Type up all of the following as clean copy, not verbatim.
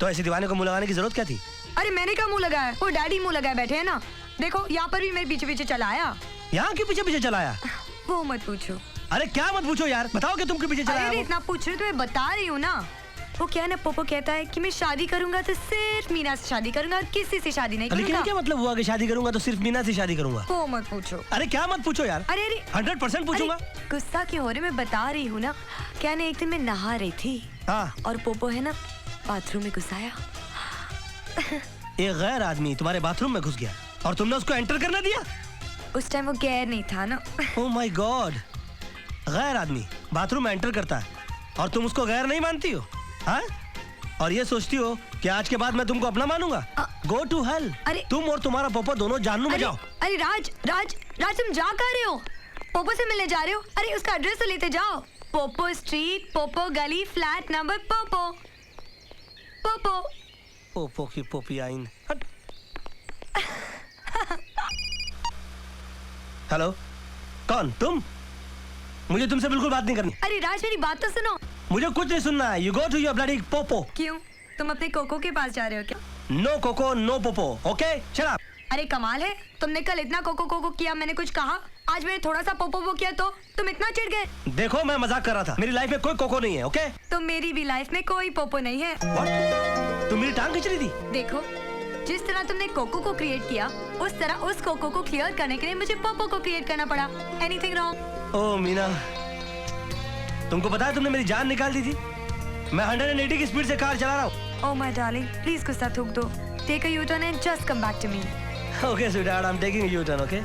तो ऐसे दीवाने को मुंह लगाने की जरूरत क्या थी? अरे मैंने क्या मुंह लगाया, वो डैडी मुंह लगाए बैठे हैं ना। देखो यहाँ पर भी मेरे पीछे पीछे चला आया। यहाँ के पीछे पीछे चलाया? वो मत पूछो। अरे क्या मत पूछो यार, बताओ कि तुम के पीछे चलाया? अरे इतना पूछ रहे तो मैं बता रही हूँ ना। वो क्या ना, पोपो कहता है कि मैं शादी करूंगा तो सिर्फ मीना से शादी करूंगा और किसी से शादी नहीं करूंगा। लेकिन क्या मतलब हुआ कि शादी करूंगा तो सिर्फ मीना से शादी करूंगा? वो मत पूछो। अरे क्या मत पूछो यार। अरे 100% पूछूंगा। गुस्सा क्यों हो रहे, मैं बता रही हूँ ना। क्या ना, एक दिन मैं नहा रही थी। हाँ। और पोपो है ना बाथरूम में घुस आया। एक गैर आदमी तुम्हारे बाथरूम में घुस गया और तुमने उसको एंटर करना दिया? उस टाइम वो गैर नहीं था ना। ओह माय गॉड, गैर आदमी बाथरूम में एंटर करता है और तुम उसको गैर नहीं मानती हो? हाँ? और ये सोचती हो कि आज के बाद मैं तुमको अपना मानूंगा? Go to hell. अरे तुम और तुम्हारा पोपो दोनों जानू में जाओ। अरे राज राज राज, तुम जा कहाँ रहे हो? पोपो से मिलने जा रहे हो? अरे उसका एड्रेस तो लेते जाओ। पोपो स्ट्रीट, पोपो गली, flat number Poopó. Poopó Poopó की पोपी आइन। हेलो, कौन तुम? मुझे तुमसे बिल्कुल बात नहीं करनी। अरे राज मेरी बात तो सुनो। मुझे कुछ नहीं सुनना है। You go to your bloody पोपो। क्यों, तुम अपने कोको के पास जा रहे हो क्या? नो कोको नो पोपो, ओके शट अप। अरे कमाल है, तुमने कल इतना कोको कोको किया, मैंने कुछ कहा? आज मैंने थोड़ा सा पोपो वो किया तो तुम इतना चिढ़ गए। देखो मैं मजाक कर रहा था, मेरी लाइफ में कोई कोको नहीं है, ओके? तो मेरी भी लाइफ में कोई पोपो नहीं है। What? तुम मेरी टांग खींच रही थी? देखो, जिस तरह तुमने कोको को क्रिएट किया, उस तरह उस कोको को क्लियर करने के लिए मुझे पोपो को क्रिएट करना पड़ा। Anything wrong? ओ मीना, तुमको पता है तुमने मेरी जान निकाल दी थी। मैं 180 की स्पीड से कार चला रहा हूँ। ओह माय डार्लिंग, प्लीज गुस्सा थूक दो। Take a U turn and just come back to me. Okay sweetheart, I am taking a U turn, okay?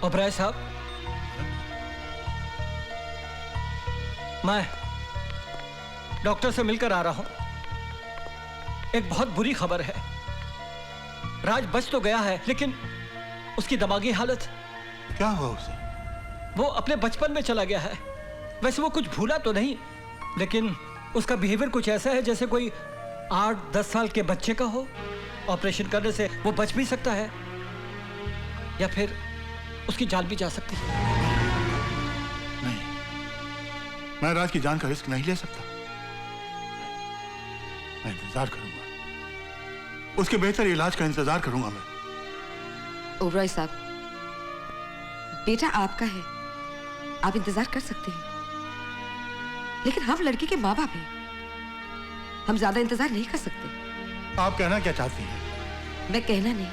Oberoi साहब, मैं डॉक्टर से मिलकर आ रहा हूं। एक बहुत बुरी खबर है। राज बच तो गया है, लेकिन उसकी दिमागी हालत। क्या हुआ उसे? वो अपने बचपन में चला गया है। वैसे वो कुछ भूला तो नहीं, लेकिन उसका बिहेवियर कुछ ऐसा है जैसे कोई 8-10 साल के बच्चे का हो। ऑपरेशन करने से वो बच भी सकता है या फिर उसकी जान भी जा सकती है। नहीं, मैं राज की जान का रिस्क नहीं ले सकता। मैं इंतजार करूंगा, उसके बेहतर इलाज का इंतजार करूंगा मैं। ओबराय साहब, बेटा आपका है, आप इंतजार कर सकते हैं, लेकिन हम लड़की के माँ बाप हैं, हम ज्यादा इंतजार नहीं कर सकते। आप कहना क्या चाहती हैं? मैं कहना नहीं,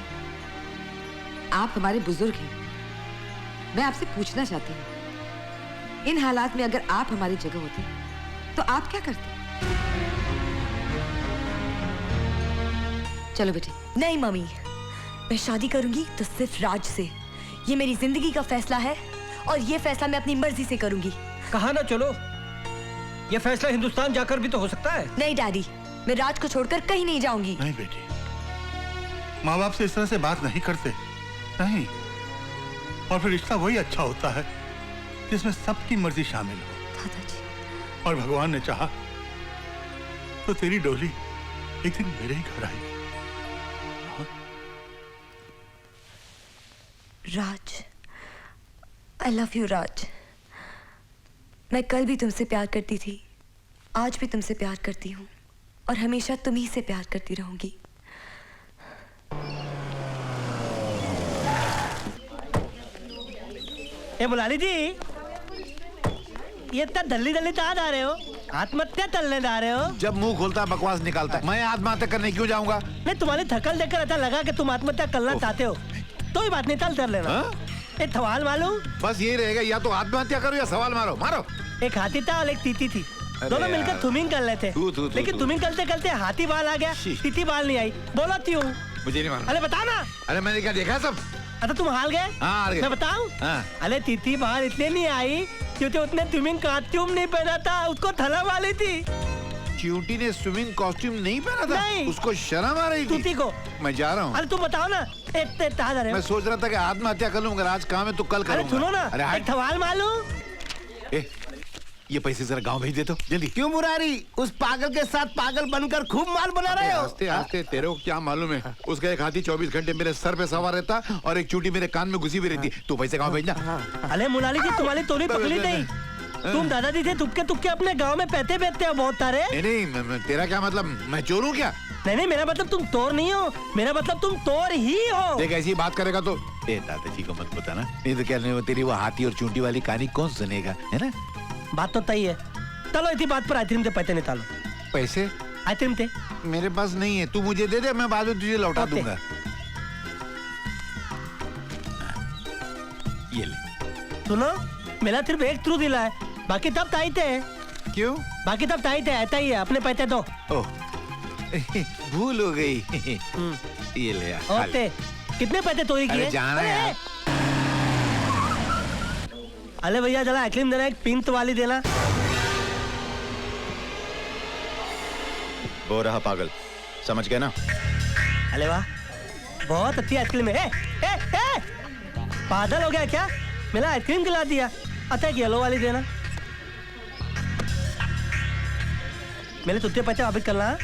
आप हमारे बुजुर्ग हैं। मैं आपसे पूछना चाहती हूँ, इन हालात में अगर आप हमारी जगह होते तो आप क्या करते? चलो बेटे। नहीं मम्मी, मैं शादी करूंगी तो सिर्फ राज से। ये मेरी जिंदगी का फैसला है और ये फैसला मैं अपनी मर्जी से करूंगी। कहा ना चलो, ये फैसला हिंदुस्तान जाकर भी तो हो सकता है। नहीं डैडी, मैं राज को छोड़कर कहीं नहीं जाऊंगी। नहीं बेटी, माँ बाप से इस तरह से बात नहीं करते, नहीं। और फिर रिश्ता वही अच्छा होता है जिसमें सबकी मर्जी शामिल हो। दादाजी। और भगवान ने चाहा तो तेरी डोली एक दिन मेरे ही घर आएगी। राज, आई लव यू राज। मैं कल भी तुमसे प्यार करती थी, आज भी तुमसे प्यार करती हूँ और हमेशा तुम्ही से प्यार करती रहूंगी। ए मुलानी जी, ये इतना दल्ली दल्ली कहाँ जा रहे हो? आत्महत्या करने जा रहे हो? जब मुंह खोलता है बकवास निकालता है। मैं आत्महत्या करने क्यों जाऊंगा? नहीं, तुम्हारी थकल देखकर ऐसा लगा कि तुम आत्महत्या करना चाहते हो। तो ही बात नहीं, तल कर लेना। एक सवाल मालूम? बस यही रहेगा, या तो आत्महत्या करो या सवाल मारो। मारो। एक हाथी था और एक तीती थी, दोनों मिलकर तुमिंग कर लेते, लेकिन तुमिंग करते करते हाथी बाल आ गया, तीती बाल नहीं आई। बोलो क्यों? मुझे नहीं मालूम। अरे बता ना। अरे मैंने क्या देखा सब? अच्छा तुम हार गए? हाँ, हार गए। मैं बताऊं? हाँ। अरे तीती बाल इतने नहीं आई क्योंकि उसने स्विमिंग कॉस्ट्यूम नहीं पहना था, उसको थला वाली थी। च्यूटी ने स्विमिंग कॉस्ट्यूम नहीं पहना था? नहीं। उसको शर्म आ रही थी? तूती को। मैं जा रहा हूँ। अरे तुम बताओ ना, कहाँ जा रहे मैं हो? सोच रहा था कि आत्महत्या कर लूं, मगर आज काम है तो कल अरे करूंगा। सुनो ना, अरे एक सवाल मालूम? ये पैसे जरा गांव भेज दे तो जल्दी। क्यों मुरारी, उस पागल के साथ पागल बनकर खूब माल बना रहे हो? हंसते हंसते तेरे को क्या मालूम है, उसका एक हाथी 24 घंटे मेरे सर पे सवार रहता और एक चूटी मेरे कान में घुसी भी रहती। तू पैसे गांव भेजना। अरे मुलाली जी, तुम्हारी तोरी पकड़ी नहीं। तुम दादाजी से तुक्के तुक्के अपने गांव में पैसे बेचते हो बहुत सारे। नहीं, तेरा क्या मतलब, मैं चोर हूँ क्या? नहीं, मेरा मतलब तुम तोर नहीं हो, मेरा मतलब तुम तोर ही हो। देख ऐसी बात करेगा तो दादाजी को मत बताना, नहीं तो क्या नहीं, तेरी वो हाथी और चूंटी वाली कहानी कौन सुनेगा, है ना? बात तो तय है। चलो इसी बात पर आइसक्रीम से पैसे निकालो। पैसे आइसक्रीम थे मेरे पास नहीं है, तू मुझे दे दे, मैं बाद में तुझे लौटा ओके। दूंगा। ये ले। सुनो, मेरा सिर्फ एक थ्रू दिला है, बाकी तब ताई थे। क्यों? बाकी तब ताई थे, ऐसा ही है, अपने पैसे दो। ओह भूल हो गई। ये ले यार, खा ले। ओके, कितने पैसे चोरी किए? अरे जाना है यार। अरे भैया जरा आइसक्रीम देना, एक पिंक वाली देना। वो रहा पागल, समझ गए ना? अरे वाह, बहुत अच्छी आइसक्रीम है। पागल हो गया क्या? मेरा आइसक्रीम खिला दिया। अच्छा एक येलो वाली देना। मेरे तुझे पैसे वापस करना।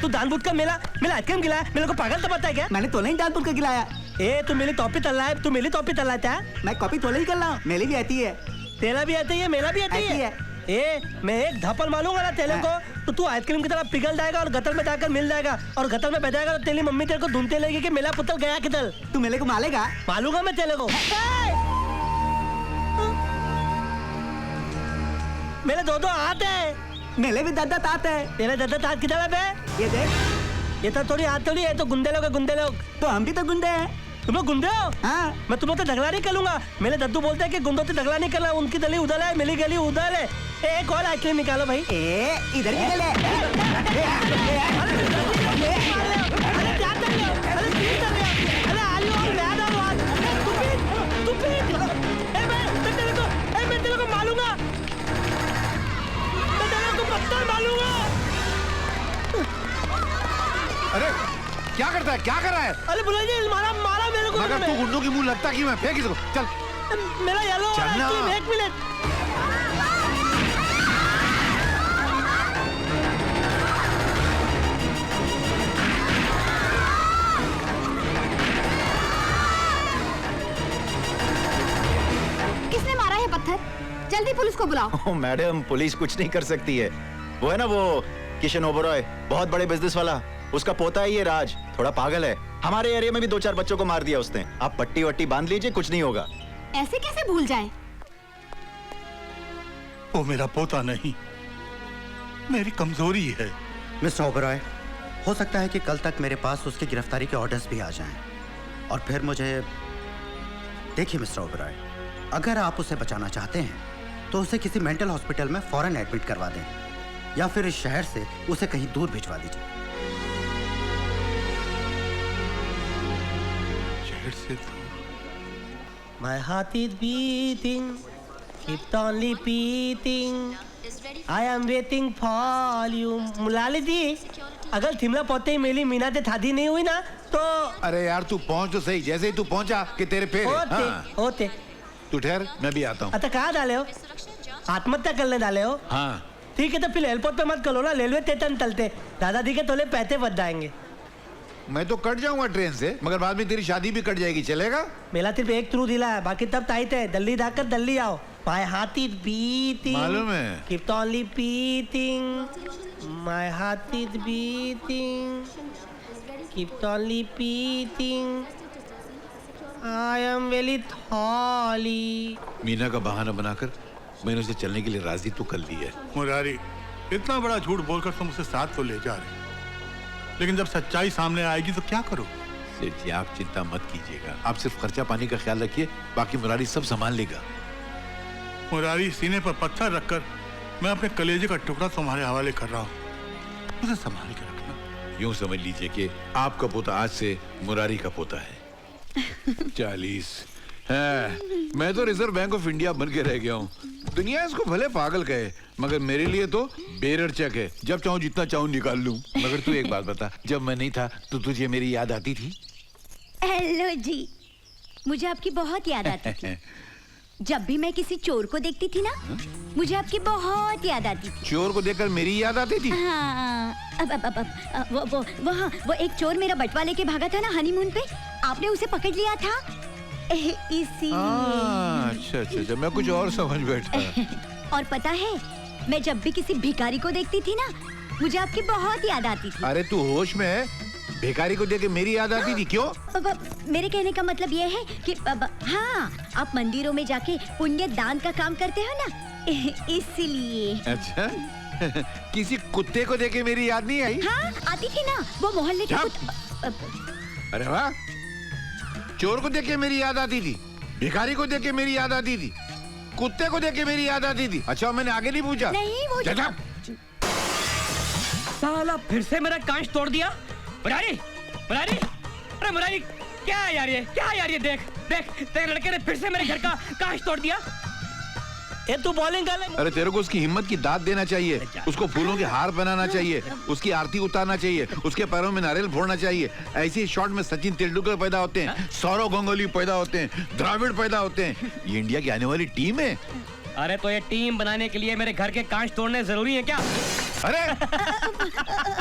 तू जानबूझ कर मेरा आइसक्रीम खिलाया, मेरे को पागल तो पता है क्या? मैंने तो नहीं जानबूझ कर खिलाया। तू मेरी टॉपी तल्ला है, तू मेरी टॉपी तल्ला था। मैं कॉपी तो नहीं कर रहा हूँ, मेरी भी आती है। तेरा भी आती है, मेरा भी आती आती है। मैं एक धपल मारूंगा ना तेरे को, तो तू आइसक्रीम की तरह पिघल जाएगा और गटर में जाकर मिल जाएगा, और गटर में बह जाएगा तो तेरी मम्मी तेरे को ढूंढते लगेगी कि मेरा पुत्र गया किधर। तू मेरे को मारेगा? मालूंगा मैं तेरे को। मेरे दो हाथ है। मेरे भी दादा तात है। तेरे दादा हाथ किधर है बे? ये देख, ये तो थोड़ी हाथ थोड़ी है, तो गुंडे लोग है, गुंडे लोग। तो हम भी तो गुंडे हैं। तुम लोग गुंडे हो? हाँ। मैं तुम लोग तो झगड़ा नहीं करूंगा। मेरे दद्दू बोलते हैं कि गुंडों से झगड़ा नहीं करना, उनकी गली उधर है, मेरी गली उधर है। एक और आइसक्रीम निकालो भाई। इधर की गले। अरे क्या कर रहे हो? अरे ठीक कर रहे हो? अरे आलू और प्याज और वाल। मैं तेरे को मारूंगा। मैं तेरे को पत्थर मारूंगा। अरे क्या करता है, क्या कर रहा है? अरे बुला जी, मारा मेरे को। मगर तू गुंडों की मुंह लगता क्यों है? फेंक इसको, चल। मेरा येलो वाला चलना। आइसक्रीम, एक मिनट। किसने मारा है पत्थर? जल्दी पुलिस को बुलाओ। ओह मैडम, पुलिस कुछ नहीं कर सकती है। वो है ना वो किशन ओबरॉय, बहुत बड़े बिजनेस वाला, उसका पोता है ये राज, थोड़ा पागल है। हमारे एरिया में भी 2-4 बच्चों को मार दिया उसने। आप पट्टी वट्टी बांध लीजिए, कुछ नहीं होगा। ऐसे कैसे भूल जाएं? वो मेरा पोता नहीं, मेरी कमजोरी है। मिस्टर ओबरॉय, हो सकता है कि कल तक मेरे पास उसकी गिरफ्तारी के ऑर्डर्स भी आ जाएं, और फिर मुझे देखिए मिस्टर ओबरॉय, अगर आप उसे बचाना चाहते हैं तो उसे किसी मेंटल हॉस्पिटल में फौरन एडमिट करवा दें, या फिर इस शहर से उसे कहीं दूर भिजवा दीजिए। शहर से दूर? My heart is beating, keep on repeating. I am waiting for you. मुलाली जी, अगर थिमला पहुंचते ही मेरी मीना से शादी नहीं हुई ना तो अरे यार तू पहुंच तो सही, जैसे ही तू पहुंचा कि तेरे पैर होते। तू ठहर, मैं भी आता हूँ। अच्छा कहाँ डाले हो? आत्महत्या करने डाले हो? हाँ। ठीक है तो फिर एयरपोर्ट पे मत करो ना, रेलवे स्टेशन चलते, दादाजी के थोड़े पैसे बच जाएंगे। मैं तो कट जाऊंगा ट्रेन से, मगर बाद में तेरी शादी भी कट जाएगी, चलेगा? मेरा सिर्फ एक थ्रू दिला है, बाकी तब टाइट है। दिल्ली जाकर दिल्ली आओ। My heart is beating. मालूम है। Keep on repeating. My heart is beating. Keep on repeating. I am very sorry. Meena का बहाना बनाकर मैंने उसे चलने के लिए राजी तो कर ली है। मुरारी, इतना बड़ा झूठ बोलकर तुम उसे साथ तो ले जा रहे, लेकिन जब सच्चाई सामने आएगी तो क्या करो? सेठ जी आप चिंता मत कीजिएगा, आप सिर्फ खर्चा पानी का ख्याल रखिए, बाकी मुरारी सब संभाल लेगा। मुरारी, सीने पर पत्थर रखकर मैं अपने कलेजे का टुकड़ा तुम्हारे हवाले कर रहा हूँ, उसे संभाल के रखना। यूं समझ लीजिए कि आपका पोता आज से मुरारी का पोता है। 40, मैं तो रिजर्व बैंक ऑफ इंडिया बन के रह गया हूँ। दुनिया इसको भले पागल कहे, मगर मेरे लिए तो बेरर चेक है। जब चाहूँ जितना चाहूँ निकाल लूँ। मगर तू एक बात बता, जब मैं नहीं था तो तुझे मेरी याद आती थी? हेलो जी, मुझे आपकी बहुत याद आती थी। जब भी मैं किसी चोर को देखती थी ना, मुझे आपकी बहुत याद आती थी। चोर को देखकर मेरी याद आती थी? हाँ, वो एक चोर मेरा बटवा लेके भागा था ना हनीमून पे, आपने उसे पकड़ लिया था इसीलिए। अच्छा, मैं कुछ और समझ बैठा। और पता है, मैं जब भी किसी भिखारी को देखती थी ना, मुझे आपकी बहुत याद आती थी। अरे तू होश में है? भिखारी को देख के मेरी याद आती थी क्यों? मेरे कहने का मतलब ये है कि हाँ, आप मंदिरों में जाके पुण्य दान का काम करते हो ना, इसलिए। अच्छा किसी कुत्ते को देख के मेरी याद नहीं आई? हाँ, आती थी ना, वो मोहल्ले के अरे वाह, चोर को देख के मेरी याद आती थी, भिखारी को देख के मेरी याद आती थी, कुत्ते को देख के मेरी याद आती थी। अच्छा मैंने आगे नहीं पूछा? नहीं, वो साला फिर से मेरा कांच तोड़ दिया। मुरारी, अरे मुरारी, क्या है यार ये देख तेरे लड़के ने फिर से मेरे घर का कांच तोड़ दिया। ये तू बॉलिंग कर ले। अरे तेरे को उसकी हिम्मत की दाद देना चाहिए, उसको फूलों के हार बनाना चाहिए, उसकी आरती उतारना चाहिए, उसके पैरों में नारियल फोड़ना चाहिए। ऐसे शॉट में सचिन तेंदुलकर पैदा होते हैं, सौरव गांगुली पैदा होते हैं, द्रविड़ पैदा होते हैं। ये इंडिया की आने वाली टीम है। अरे तो ये टीम बनाने के लिए मेरे घर के कांच तोड़ने जरूरी है क्या? अरे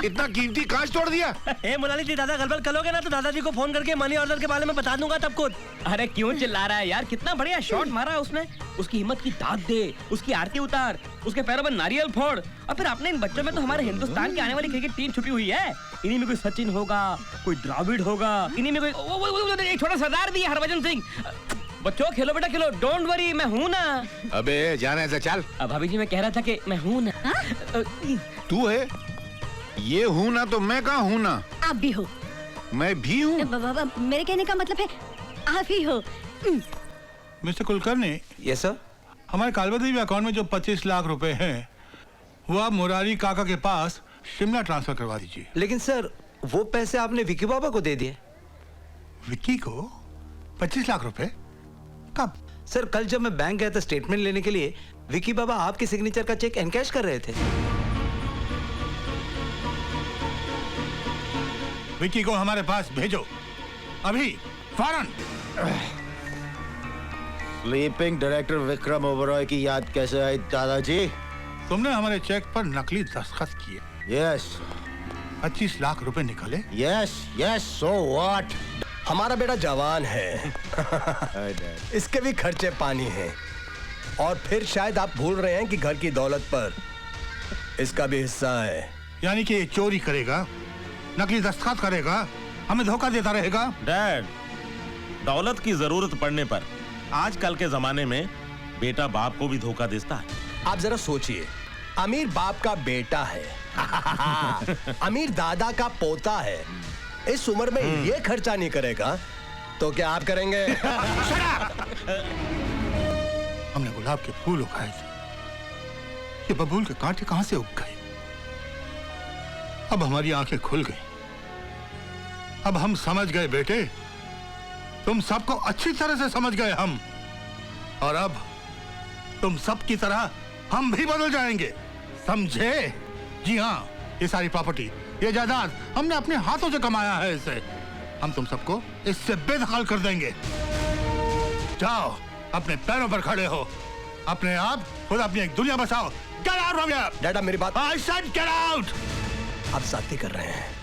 इतना कीमती कांच तोड़ दिया। ए मुलानी जी, दादा गड़बड़ करोगे ना तो दादाजी को फोन करके मनी ऑर्डर के बारे में बता दूंगा तब खुद। अरे क्यों चिल्ला रहा है यार, कितना बढ़िया शॉट मारा उसने। उसकी हिम्मत की दाद दे, उसकी आरती उतार, उसके पैरों में नारियल फोड़। और फिर अपने इन बच्चों में तो हमारे हिंदुस्तान की आने वाली क्रिकेट टीम छुपी हुई है। इन्हीं में कोई सचिन होगा, कोई द्रविड़ होगा, इन्हीं में कोई एक छोटा सरदार भी है, हरभजन सिंह। बच्चों खेलो बेटा खेलो, डोंट वरी, मैं हूँ ना। अबे जाना ऐसा चल। अब भाभी जी मैं कह रहा था कि मैं हूँ ना। तू है? ये हूँ ना तो मैं कहाँ हूँ ना? आप भी हो। मैं भी हूँ? मेरे कहने का मतलब है आप ही हो। मिस्टर कुलकर्णी। Yes sir. हमारे कालबदेवी अकाउंट में जो 25 लाख रुपए हैं, वो आप मुरारी काका के पास शिमला ट्रांसफर करवा दीजिए। लेकिन सर, वो पैसे आपने विकी बाबा को दे दिए। विक्की को 25 लाख रुपए? कब? सर कल जब मैं बैंक गया था स्टेटमेंट लेने के लिए, विकी बाबा आपके सिग्नेचर का चेक एनकैश कर रहे थे। विक्की को हमारे पास भेजो अभी, फौरन। स्लीपिंग डायरेक्टर विक्रम ओबरॉय की याद कैसे आई दादाजी? तुमने हमारे चेक पर नकली दस्तखत किए। यस। 25 लाख रुपए निकले। Yes, so what? हमारा बेटा जवान है। इसके भी खर्चे पानी हैं। और फिर शायद आप भूल रहे हैं कि घर की दौलत पर इसका भी हिस्सा है। यानी कि ये चोरी करेगा, नकली दस्तखत करेगा, हमें धोखा देता रहेगा। डैड, दौलत की जरूरत पड़ने पर आजकल के जमाने में बेटा बाप को भी धोखा देता है। आप जरा सोचिए, अमीर बाप का बेटा है, अमीर दादा का पोता है, इस उम्र में ये खर्चा नहीं करेगा तो क्या आप करेंगे? हमने गुलाब के फूल उगाए थे, ये बबूल के कांटे कहां से उग गए? अब हमारी आंखें खुल गई। अब हम समझ गए बेटे, तुम सबको अच्छी तरह से समझ गए हम। और अब तुम सब की तरह हम भी बदल जाएंगे, समझे? जी हाँ, ये सारी प्रॉपर्टी, ये जायदाद हमने अपने हाथों से कमाया है। इसे हम तुम सबको इससे बेदखल कर देंगे। जाओ, अपने पैरों पर खड़े हो, अपने आप खुद अपनी एक दुनिया बसाओ। Get out from here! डैडा मेरी बात। I said get out! आप जाती कर रहे हैं।